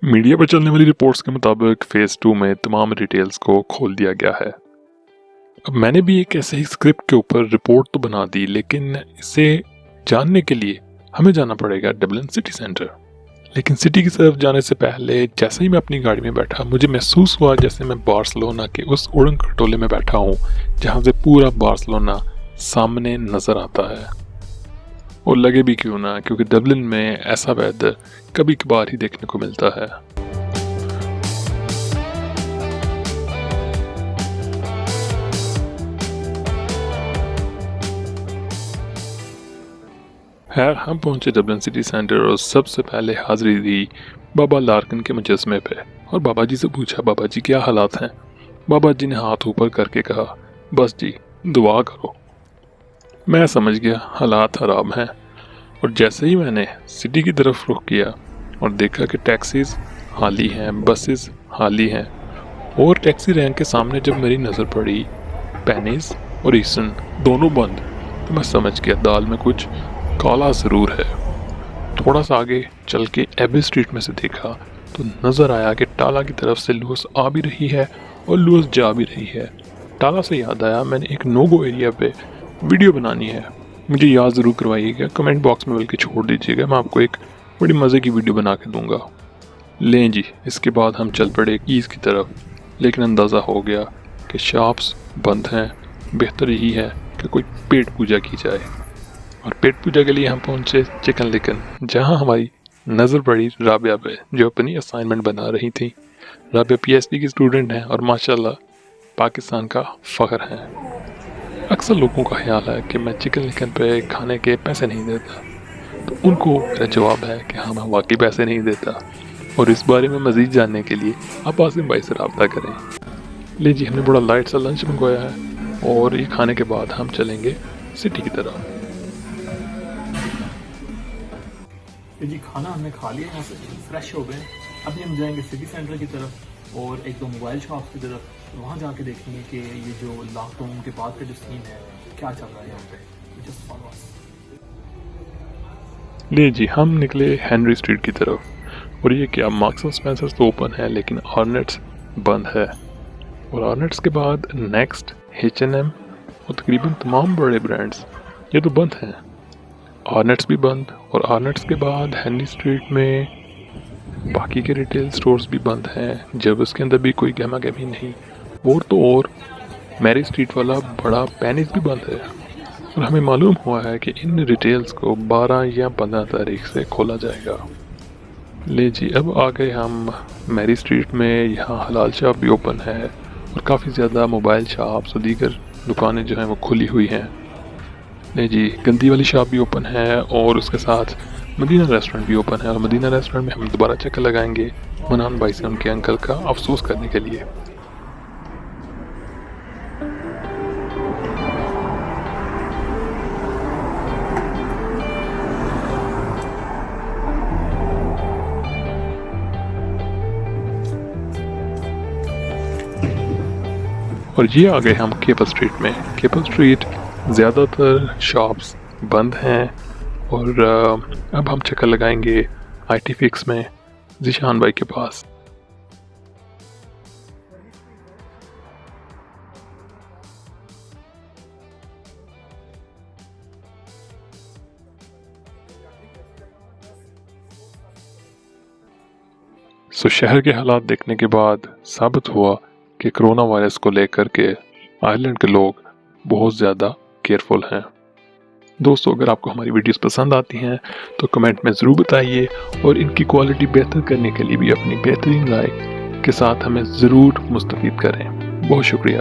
Media पर चलने वाली रिपोर्ट्स के मुताबिक फेज़ 2 में तमाम डिटेल्स को खोल दिया गया है। अब मैंने भी एक ऐसे ही स्क्रिप्ट के ऊपर रिपोर्ट तो बना दी, लेकिन इसे जानने के लिए हमें जाना पड़ेगा डबलिन सिटी सेंटर। लेकिन सिटी की तरफ जाने से पहले जैसे ही मैं अपनी गाड़ी में बैठा, मुझे महसूस हुआ जैसे मैं बार्सिलोना के उस उड़न खटोले में बैठा हूँ जहाँ से पूरा बार्सिलोना सामने नज़र आता है। और लगे भी क्यों ना, क्योंकि डबलिन में ऐसा वेदर कभी कभार ही देखने को मिलता है। खैर, हम पहुंचे डबलिन सिटी सेंटर और सबसे पहले हाजिरी दी बाबा लार्किन के मुजस्मे पे और बाबा जी से पूछा, बाबा जी क्या हालात हैं। बाबा जी ने हाथ ऊपर करके कहा, बस जी दुआ करो। मैं समझ गया हालात ख़राब हैं, और जैसे ही मैंने सिटी की तरफ रुख किया और देखा कि टैक्सीज़ खाली हैं, बसेस खाली हैं, और टैक्सी रैंक के सामने जब मेरी नज़र पड़ी पेनीज और ईस्टर्न दोनों बंद, तो मैं समझ गया दाल में कुछ काला ज़रूर है। थोड़ा सा आगे चल के एबी स्ट्रीट में से देखा तो नज़र आया कि टाला की तरफ से लुइस आ भी रही है और लुइस जा भी रही है। टाला से याद आया मैंने एक नोगो एरिया पे वीडियो बनानी है, मुझे याद ज़रूर करवाइएगा, कमेंट बॉक्स में बल्कि छोड़ दीजिएगा, मैं आपको एक बड़ी मज़े की वीडियो बना के दूंगा। लें जी, इसके बाद हम चल पड़े ईज़ की तरफ, लेकिन अंदाज़ा हो गया कि शॉप्स बंद हैं। बेहतर यही है कि कोई पेट पूजा की जाए, और पेट पूजा के लिए हम पहुंचे चिकन लिकन, जहां हमारी नज़र पड़ी राबिया पे जो अपनी असाइनमेंट बना रही थी। राबिया पीएचडी की स्टूडेंट हैं और माशाल्लाह पाकिस्तान का फ़ख्र हैं। अक्सर लोगों का ख्याल है कि मैं चिकन लिकन पे खाने के पैसे नहीं देता, तो उनको मेरा जवाब है कि हाँ, मैं वाकई पैसे नहीं देता, और इस बारे में मज़ीद जानने के लिए आप आसिम भाई से रब्ता करें। ले जी, हमने बड़ा लाइट सा लंच मंगवाया है और ये खाने के बाद हम चलेंगे सिटी की तरफ। जी खाना हमने खा लिया, यहाँ से फ्रेश हो गए। अभी हम जाएंगे सिटी सेंटर की तरफ और एक दो मोबाइल शॉप की तरफ, वहाँ जाके देखेंगे कि ये जो लॉकडाउन के बाद का जो सीन है क्या चल रहा है यहाँ पे। Just follow us. ले जी, हम निकले हेनरी स्ट्रीट की तरफ, और ये क्या, मार्क्स एंड स्पेंसर्स तो ओपन है लेकिन आर्नेट्स बंद है, और आर्नेट्स के बाद नेक्स्ट, H&M और तकरीबन तमाम बड़े ब्रांड्स ये तो बंद हैं। आर्नेट्स भी बंद, और आर्नेट्स के बाद हेनरी स्ट्रीट में बाकी के रिटेल स्टोर्स भी बंद हैं, जब उसके अंदर भी कोई गहमा गहमी नहीं। और तो और मैरी स्ट्रीट वाला बड़ा पेनीज भी बंद है, और हमें मालूम हुआ है कि इन रिटेल्स को 12 या 15 तारीख से खोला जाएगा। ले जी, अब आ गए हम मैरी स्ट्रीट में, यहाँ हलाल शॉप भी ओपन है और काफ़ी ज़्यादा मोबाइल शॉप्स और दीगर दुकानें जो हैं वो खुली हुई हैं। ले जी, गंदी वाली शॉप भी ओपन है और उसके साथ मदीना रेस्टोरेंट भी ओपन है, और मदीना रेस्टोरेंट में हम दोबारा चक्कर लगाएंगे मनान भाई से उनके अंकल का अफसोस करने के लिए। और ये आ गए हम केपल स्ट्रीट में। केपल स्ट्रीट ज़्यादातर शॉप्स बंद हैं, और अब हम चक्कर लगाएंगे IT फिक्स में ज़ीशान भाई के पास। सो शहर के हालात देखने के बाद साबित हुआ कि कोरोना वायरस को लेकर के आयरलैंड के लोग बहुत ज़्यादा केयरफुल हैं। दोस्तों, अगर आपको हमारी वीडियोस पसंद आती हैं तो कमेंट में ज़रूर बताइए, और इनकी क्वालिटी बेहतर करने के लिए भी अपनी बेहतरीन राय के साथ हमें ज़रूर मुस्तफ़ीद करें। बहुत शुक्रिया।